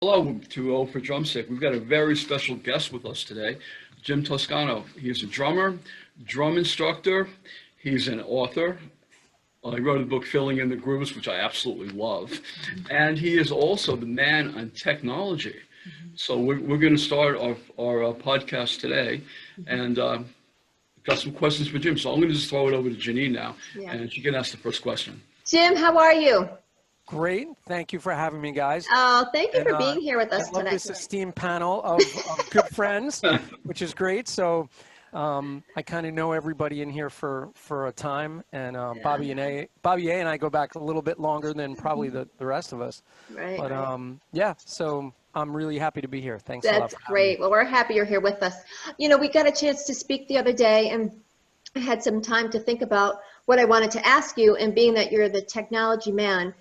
Hello to O for Drumstick. We've got a very special guest with us today, Jim Toscano. He's a drummer, drum instructor. He's an author. He wrote a book, Filling in the Grooves, which I absolutely love. And he is also the man on technology. So we're going to start our podcast today. And got some questions for Jim. So I'm going to just throw it over to Janine now. Yeah. And she can ask the first question. Jim, how are you? Great. Thank you for having me, guys. Oh, thank you for being here with us I love tonight. this esteemed panel of good friends, which is great. So I kind of know everybody in here for a time. And Bobby A and I go back a little bit longer than probably the rest of us. Right. But yeah, so I'm really happy to be here. Thanks a lot. That's great. Well, we're happy you're here with us. You know, we got a chance to speak the other day, and I had some time to think about what I wanted to ask you. And being that you're the technology man,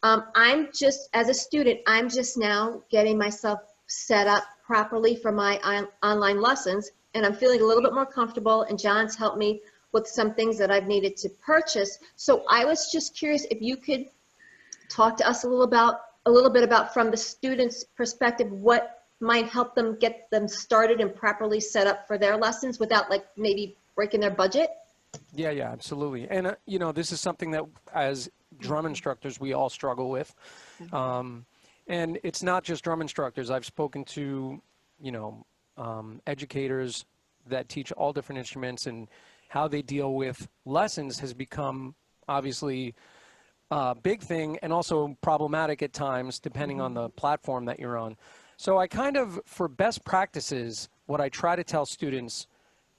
I'm just, as a student, I'm just now getting myself set up properly for my online lessons, and I'm feeling a little bit more comfortable, and John's helped me with some things that I've needed to purchase. So I was just curious if you could talk to us a little bit about from the student's perspective, what might help them get them started and properly set up for their lessons without like maybe breaking their budget. Yeah, absolutely. And, you know, this is something that as drum instructors, we all struggle with. And it's not just drum instructors. I've spoken to, you know, educators that teach all different instruments, and how they deal with lessons has become obviously a big thing, and also problematic at times, depending on the platform that you're on. So I kind of, for best practices, what I try to tell students,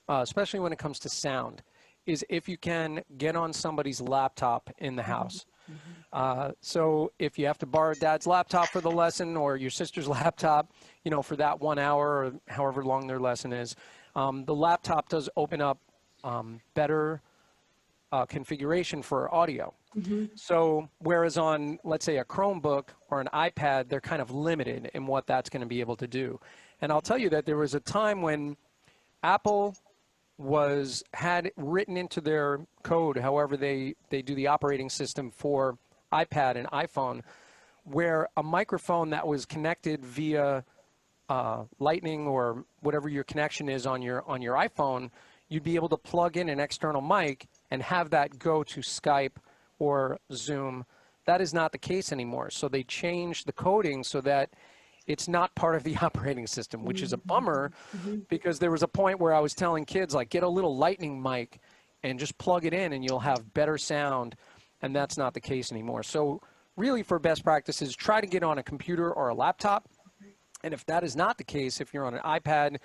especially when it comes to sound, is if you can get on somebody's laptop in the house. So if you have to borrow dad's laptop for the lesson, or your sister's laptop, you know, for that 1 hour or however long their lesson is, the laptop does open up better configuration for audio. So whereas on, let's say, a Chromebook or an iPad, they're kind of limited in what that's going to be able to do. And I'll tell you that there was a time when Apple had written into their code, however they do the operating system for iPad and iPhone, where a microphone that was connected via Lightning or whatever your connection is on your iPhone, you'd be able to plug in an external mic and have that go to Skype or Zoom. That is not the case anymore. So they changed the coding so that it's not part of the operating system, which is a bummer, because there was a point where I was telling kids, like, get a little Lightning mic and just plug it in and you'll have better sound, and that's not the case anymore. So really, for best practices, try to get on a computer or a laptop, and if that is not the case, if you're on an iPad,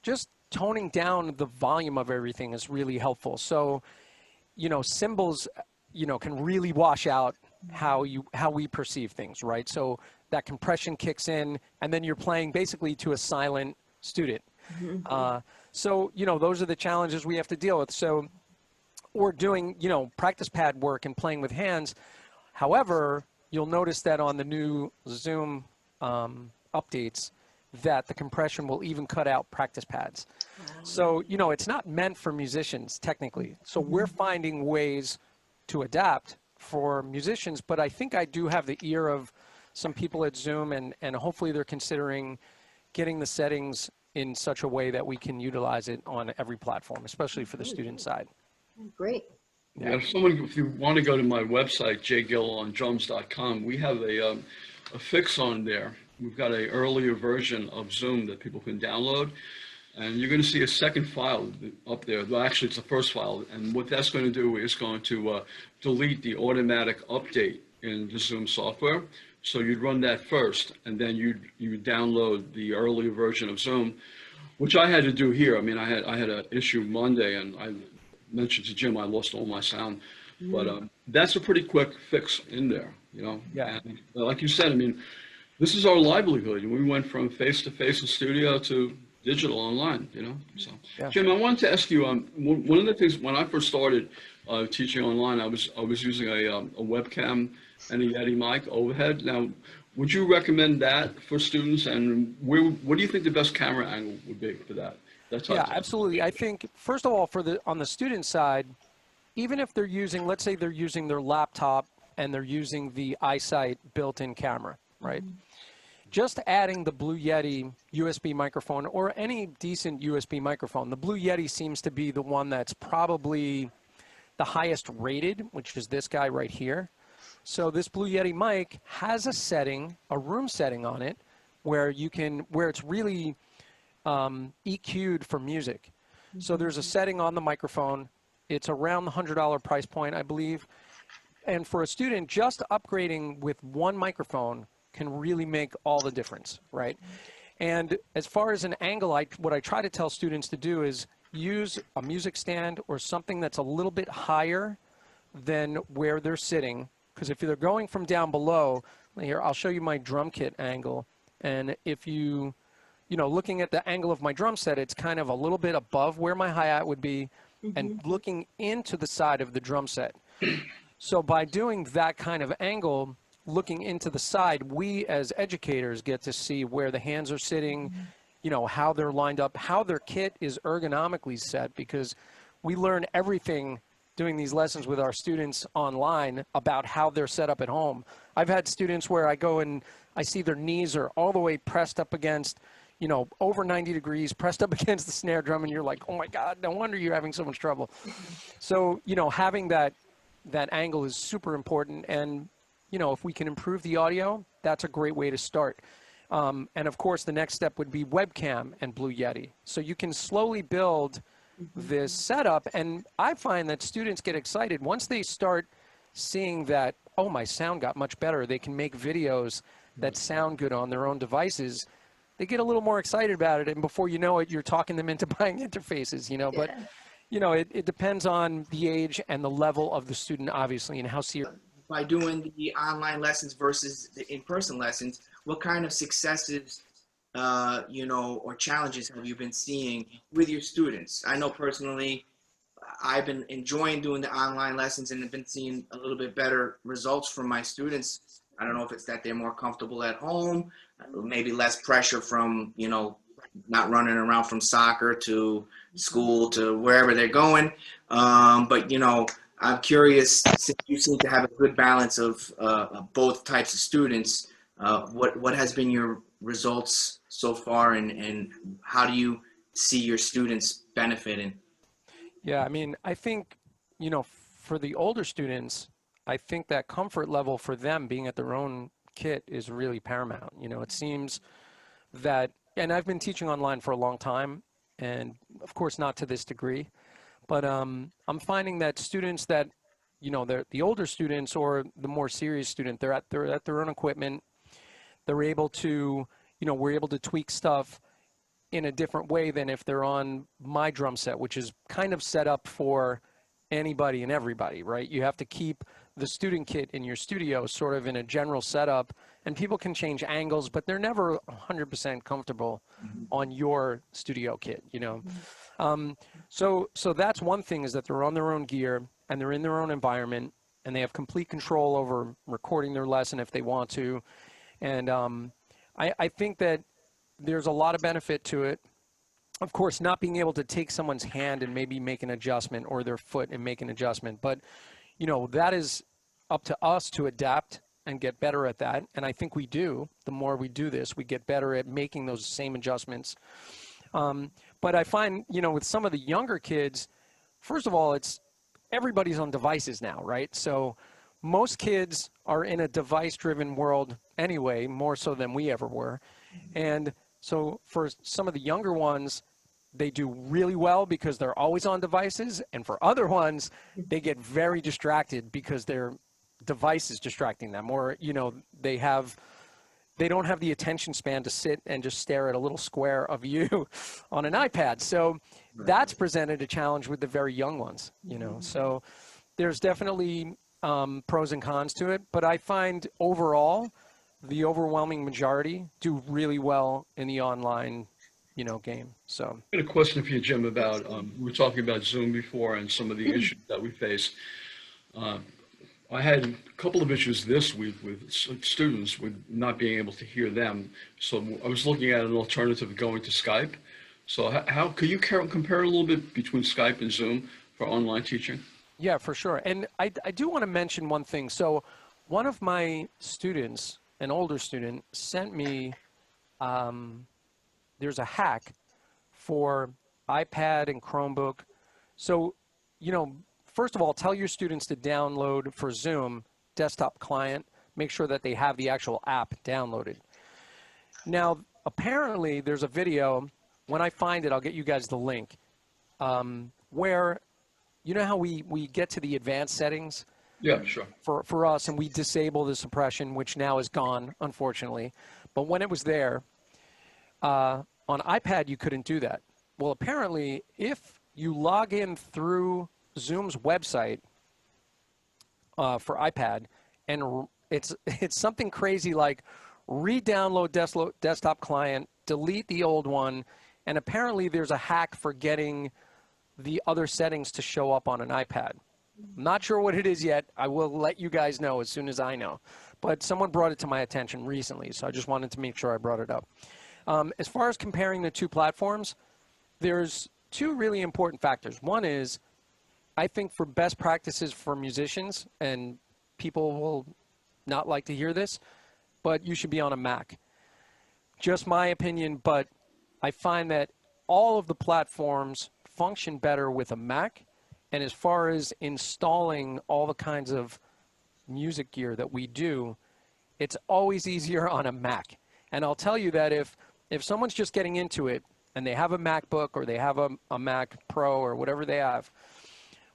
just toning down the volume of everything is really helpful. So, you know, cymbals, you know, can really wash out how we perceive things, right? So that compression kicks in, and then you're playing basically to a silent student. So, you know, those are the challenges we have to deal with. So, or doing, you know, practice pad work and playing with hands. However, you'll notice that on the new Zoom updates, that the compression will even cut out practice pads. So, you know, it's not meant for musicians technically. So we're finding ways to adapt for musicians, but I think I do have the ear of some people at Zoom, and hopefully they're considering getting the settings in such a way that we can utilize it on every platform, especially for the student side. Great. Yeah, if you want to go to my website, jgillondrums.com, we have a fix on there. We've got an earlier version of Zoom that people can download, and you're going to see a second file up there. Well, actually, it's the first file, and what that's going to do is going to delete the automatic update in the Zoom software. So you'd run that first, and then you download the earlier version of Zoom, which I had to do here. I mean, I had an issue Monday, and I mentioned to Jim I lost all my sound, but that's a pretty quick fix in there, you know. Yeah. And like you said, I mean, this is our livelihood. We went from face-to-face in studio to digital online, you know. So, Yeah. Jim, I wanted to ask you, one of the things when I first started teaching online, I was using a webcam and a Yeti mic overhead. Now, would you recommend that for students? And what do you think the best camera angle would be for that? Yeah, absolutely. I think, first of all, on the student side, even if let's say they're using their laptop and they're using the iSight built-in camera, right? Just adding the Blue Yeti USB microphone or any decent USB microphone. The Blue Yeti seems to be the one that's probably the highest rated, which is this guy right here. So this Blue Yeti mic has a setting, a room setting on it, where it's really EQ'd for music. So there's a setting on the microphone. It's around the $100 price point, I believe. And for a student, just upgrading with one microphone can really make all the difference, right? And as far as an angle, what I try to tell students to do is use a music stand or something that's a little bit higher than where they're sitting. Because if they're going from down below, here, I'll show you my drum kit angle. And if looking at the angle of my drum set, it's kind of a little bit above where my hi-hat would be and looking into the side of the drum set. So by doing that kind of angle, looking into the side, we as educators get to see where the hands are sitting, how they're lined up, how their kit is ergonomically set, because we learn everything doing these lessons with our students online about how they're set up at home. I've had students where I go and I see their knees are all the way pressed up against, over 90 degrees, pressed up against the snare drum, and you're like, oh my God, no wonder you're having so much trouble. So, having that angle is super important. And, if we can improve the audio, that's a great way to start. And of course, the next step would be webcam and Blue Yeti. So you can slowly build this setup. And I find that students get excited once they start seeing that, oh, my sound got much better. They can make videos that sound good on their own devices. They get a little more excited about it. And before you know it, you're talking them into buying interfaces, But, it depends on the age and the level of the student, obviously, and how serious. By doing the online lessons versus the in-person lessons, what kind of successes, or challenges have you been seeing with your students? I know personally, I've been enjoying doing the online lessons and have been seeing a little bit better results from my students. I don't know if it's that they're more comfortable at home, maybe less pressure from, not running around from soccer to school to wherever they're going. But, I'm curious, since you seem to have a good balance of both types of students, what has been your results so far, and how do you see your students benefiting? Yeah, I mean, I think, for the older students, I think that comfort level for them being at their own kit is really paramount. It seems that, and I've been teaching online for a long time, and of course not to this degree, but I'm finding that students that, they're the older students or the more serious student, they're at their own equipment. They're able to, we're able to tweak stuff in a different way than if they're on my drum set, which is kind of set up for anybody and everybody, right? You have to keep the student kit in your studio sort of in a general setup, and people can change angles, but they're never 100% comfortable on your studio kit, So that's one thing, is that they're on their own gear and they're in their own environment, and they have complete control over recording their lesson if they want to. And I think that there's a lot of benefit to it. Of course, not being able to take someone's hand and maybe make an adjustment, or their foot and make an adjustment. But, that is up to us to adapt and get better at that. And I think we do. The more we do this, we get better at making those same adjustments. But I find, with some of the younger kids, first of all, everybody's on devices now, right? So most kids are in a device-driven world anyway, more so than we ever were. And so for some of the younger ones, they do really well because they're always on devices. And for other ones, they get very distracted because their device is distracting them, or, they don't have the attention span to sit and just stare at a little square of you on an iPad. So that's presented a challenge with the very young ones, So there's definitely pros and cons to it. But I find overall, the overwhelming majority do really well in the online, game. So I got a question for you, Jim, about, we were talking about Zoom before and some of the issues that we face. I had a couple of issues this week with students with not being able to hear them. So I was looking at an alternative going to Skype. So how could you compare a little bit between Skype and Zoom for online teaching? Yeah, for sure. And I do want to mention one thing. So one of my students an older student, sent me, there's a hack for iPad and Chromebook. So, you know, first of all, tell your students to download for Zoom desktop client. Make sure that they have the actual app downloaded. Now, apparently, there's a video. When I find it, I'll get you guys the link, where, you know how we get to the advanced settings Yeah, sure. for us, and we disable the suppression, which now is gone, unfortunately. But when it was there, on iPad, you couldn't do that. Well, apparently, if you log in through Zoom's website for iPad, and it's something crazy like re-download desktop client, delete the old one, and apparently there's a hack for getting the other settings to show up on an iPad. I'm not sure what it is yet. I will let you guys know as soon as I know. But someone brought it to my attention recently, so I just wanted to make sure I brought it up. As far as comparing the two platforms, there's two really important factors. One is, I think for best practices for musicians, and people will not like to hear this, but you should be on a Mac. Just my opinion, but I find that all of the platforms function better with a Mac. And as far as installing all the kinds of music gear that we do, it's always easier on a Mac. And I'll tell you that if someone's just getting into it and they have a MacBook or they have a Mac Pro or whatever they have,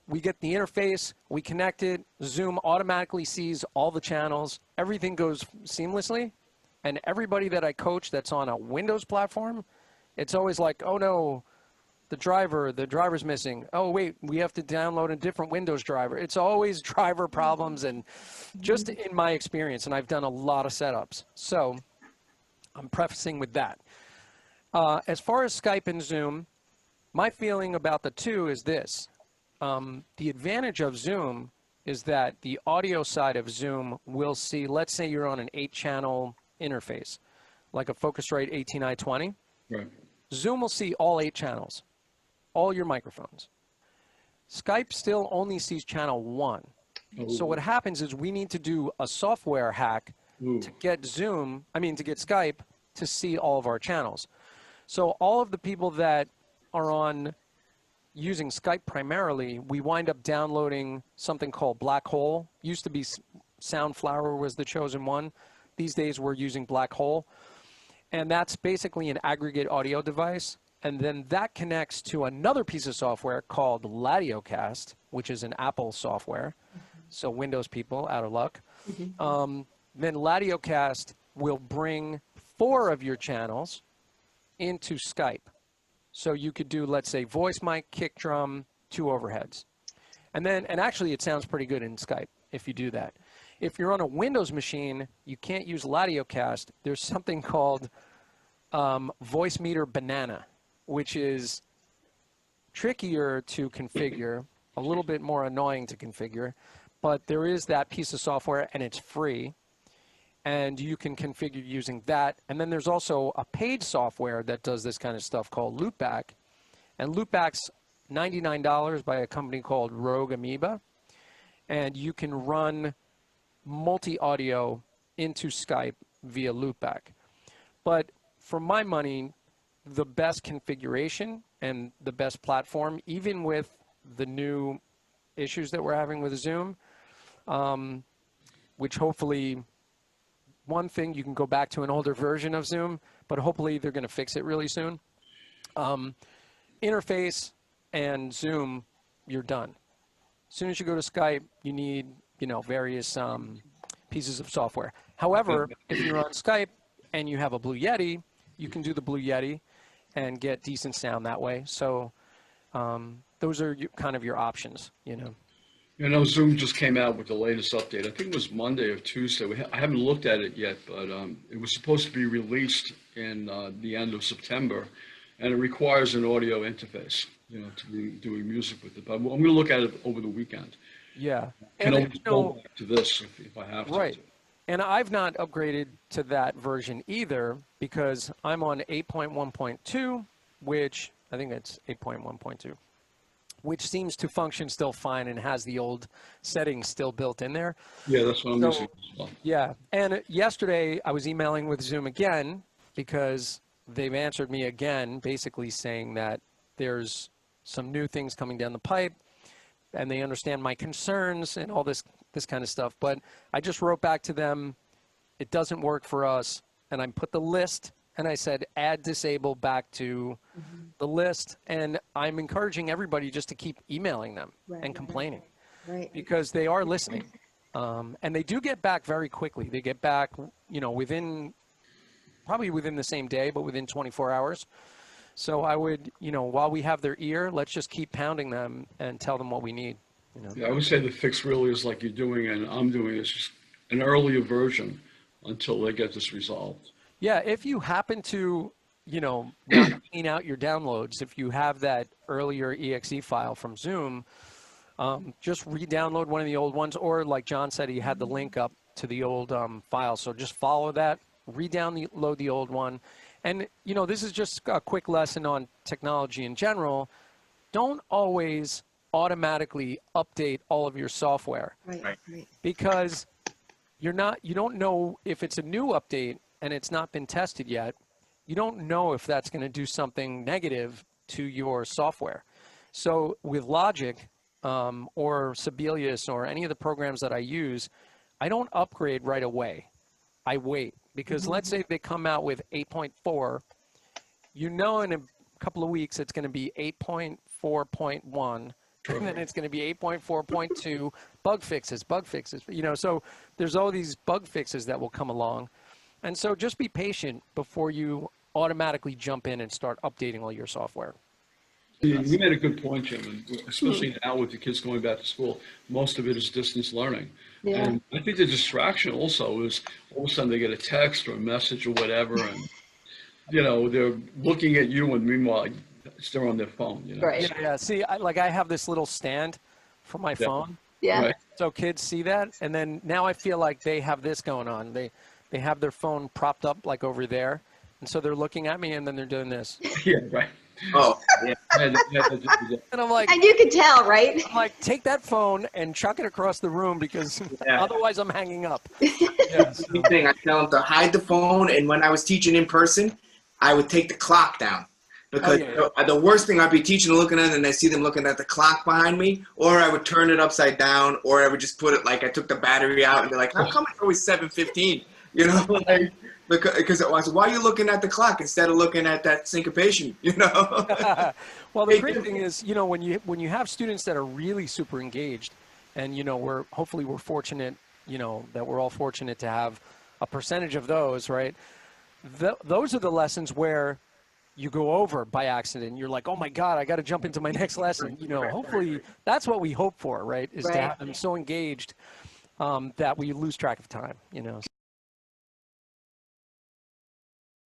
we get the interface, we connect it, Zoom automatically sees all the channels, everything goes seamlessly. And everybody that I coach that's on a Windows platform, it's always like, oh no, the driver's missing. Oh wait, we have to download a different Windows driver. It's always driver problems, and just in my experience, and I've done a lot of setups. So I'm prefacing with that. As far as Skype and Zoom, my feeling about the two is this. The advantage of Zoom is that the audio side of Zoom will see, let's say you're on an 8-channel interface, like a Focusrite 18i20. Right. Zoom will see all 8 channels, all your microphones. Skype still only sees channel 1. Oh. So what happens is we need to do a software hack Ooh. to get to get Skype to see all of our channels. So all of the people that are on using Skype primarily, we wind up downloading something called Black Hole. Used to be Soundflower was the chosen one. These days we're using Black Hole. And that's basically an aggregate audio device. And then that connects to another piece of software called Latiocast, which is an Apple software. So Windows people, out of luck. Then Latiocast will bring 4 of your channels into Skype. So you could do, let's say, voice mic, kick drum, 2 overheads. And actually it sounds pretty good in Skype if you do that. If you're on a Windows machine, you can't use Latiocast. There's something called Voicemeeter Banana, which is trickier to configure, a little bit more annoying to configure, but there is that piece of software and it's free, and you can configure using that. And then there's also a paid software that does this kind of stuff called Loopback, and Loopback's $99 by a company called Rogue Amoeba, and you can run multi-audio into Skype via Loopback. But for my money, the best configuration and the best platform, even with the new issues that we're having with Zoom, which hopefully, one thing, you can go back to an older version of Zoom, but hopefully they're going to fix it really soon. Interface and Zoom, you're done. As soon as you go to Skype, you need, various pieces of software. However, if you're on Skype and you have a Blue Yeti, you can do the Blue Yeti and get decent sound that way. So those are kind of your options, Zoom just came out with the latest update. I think it was Monday or Tuesday. I haven't looked at it yet, but it was supposed to be released in the end of September, and it requires an audio interface, to be doing music with it. But I'm going to look at it over the weekend. Yeah. And I'll go back to this if I have to. Right. And I've not upgraded to that version either because I'm on 8.1.2, which I think that's 8.1.2. which seems to function still fine and has the old settings still built in there. Yeah, that's what I'm So- using as well. Yeah, and yesterday I was emailing with Zoom again because they've answered me again, basically saying that there's some new things coming down the pipe, and they understand my concerns and all this kind of stuff. But I just wrote back to them, it doesn't work for us, and I put the list, and I said add disable back to the list, and I'm encouraging everybody just to keep emailing them and complaining Right. because they are listening. And they do get back very quickly. They get back, probably within the same day, but within 24 hours. So I would, while we have their ear, let's just keep pounding them and tell them what we need. Yeah, I would say the fix really is like you're doing and I'm doing, is just an earlier version until they get this resolved. Yeah, if you happen to, not clean out your downloads, if you have that earlier exe file from Zoom, just re-download one of the old ones, or like John said, he had the link up to the old file. So just follow that, re-download the old one. And, this is just a quick lesson on technology in general. Don't always automatically update all of your software Right. because you don't know if it's a new update and it's not been tested yet. You don't know if that's going to do something negative to your software. So with Logic or Sibelius or any of the programs that I use, I don't upgrade right away. I wait because let's say they come out with 8.4, in a couple of weeks it's going to be 8.4.1, and then it's going to be 8.4.2, bug fixes. So there's all these bug fixes that will come along. And so just be patient before you automatically jump in and start updating all your software. You made a good point, Jim, and especially now with the kids going back to school, most of it is distance learning. Yeah. And I think the distraction also is all of a sudden they get a text or a message or whatever, and, they're looking at you and meanwhile they're on their phone, Right. Yeah. See, I have this little stand for my phone. Yeah. Right. So kids see that, and then now I feel like they have this going on. They have their phone propped up like over there, and so they're looking at me, and then they're doing this, Yeah, right. Oh, yeah. and I'm like, And you can tell, right? take that phone and chuck it across the room because Yeah. otherwise I'm hanging up. Yeah, so- Same thing. I tell them to hide the phone, and when I was teaching in person, I would take the clock down. Because the worst thing I'd be teaching and looking at it, and I see them looking at the clock behind me, or I would turn it upside down, or I would just put it like I took the battery out and be like, how come it's always 7:15? Because I said, why are you looking at the clock instead of looking at that syncopation? Well, the great thing is, when you have students that are really super engaged, and we're fortunate, that we're all fortunate to have a percentage of those, right? Those are the lessons where you go over by accident. You're like, oh my God, I got to jump into my next lesson. Hopefully that's what we hope for, right? Is to have them so engaged that we lose track of time.